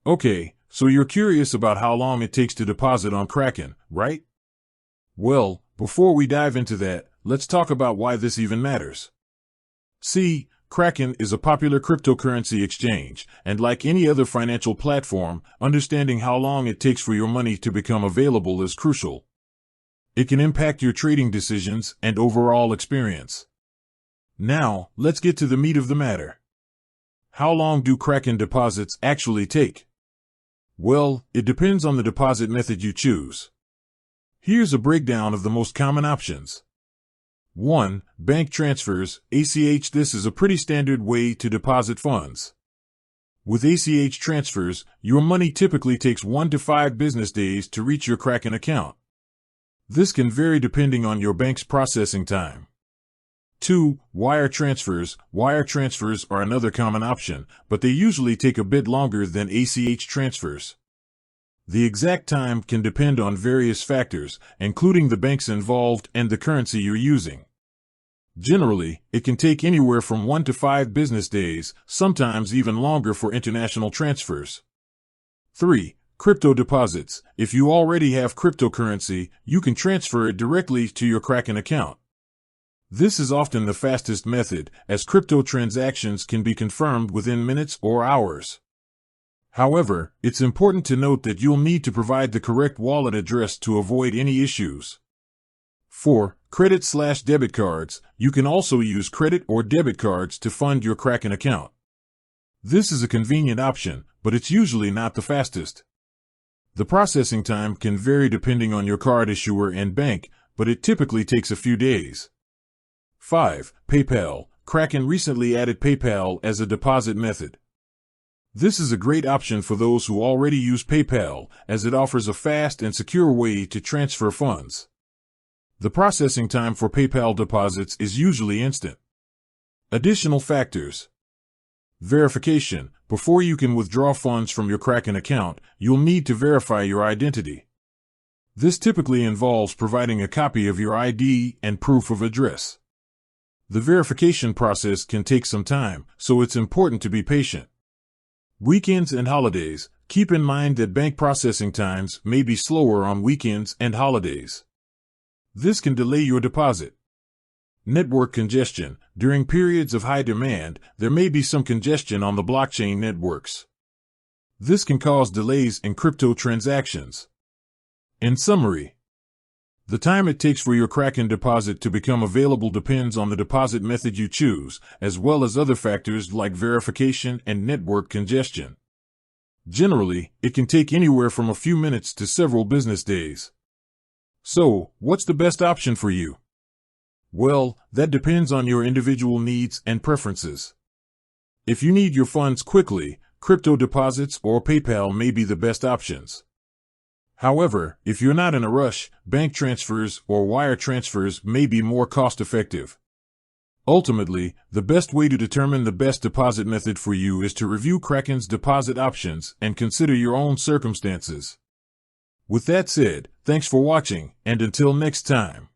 Okay, so you're curious about how long it takes to deposit on Kraken, right? Well, before we dive into that, let's talk about why this even matters. See, Kraken is a popular cryptocurrency exchange, and like any other financial platform, understanding how long it takes for your money to become available is crucial. It can impact your trading decisions and overall experience. Now, let's get to the meat of the matter. How long do Kraken deposits actually take? Well, it depends on the deposit method you choose. Here's a breakdown of the most common options. 1. Bank transfers, ACH. This is a pretty standard way to deposit funds. With ACH transfers, your money typically takes 1 to 5 business days to reach your Kraken account. This can vary depending on your bank's processing time. 2. Wire transfers. Wire transfers are another common option, but they usually take a bit longer than ACH transfers. The exact time can depend on various factors, including the banks involved and the currency you're using. Generally, it can take anywhere from 1 to 5 business days, sometimes even longer for international transfers. 3. Crypto deposits. If you already have cryptocurrency, you can transfer it directly to your Kraken account. This is often the fastest method, as crypto transactions can be confirmed within minutes or hours. However, it's important to note that you'll need to provide the correct wallet address to avoid any issues. 4. Credit/debit cards. You can also use credit or debit cards to fund your Kraken account. This is a convenient option, but it's usually not the fastest. The processing time can vary depending on your card issuer and bank, but it typically takes a few days. 5. PayPal. Kraken recently added PayPal as a deposit method. This is a great option for those who already use PayPal, as it offers a fast and secure way to transfer funds. The processing time for PayPal deposits is usually instant. Additional factors. Verification. Before you can withdraw funds from your Kraken account, you'll need to verify your identity. This typically involves providing a copy of your ID and proof of address. The verification process can take some time, so it's important to be patient. Weekends and holidays. Keep in mind that bank processing times may be slower on weekends and holidays. This can delay your deposit. Network congestion. During periods of high demand, there may be some congestion on the blockchain networks. This can cause delays in crypto transactions. In summary, the time it takes for your Kraken deposit to become available depends on the deposit method you choose, as well as other factors like verification and network congestion. Generally, it can take anywhere from a few minutes to several business days. So, what's the best option for you? Well, that depends on your individual needs and preferences. If you need your funds quickly, crypto deposits or PayPal may be the best options. However, if you're not in a rush, bank transfers or wire transfers may be more cost-effective. Ultimately, the best way to determine the best deposit method for you is to review Kraken's deposit options and consider your own circumstances. With that said, thanks for watching, and until next time.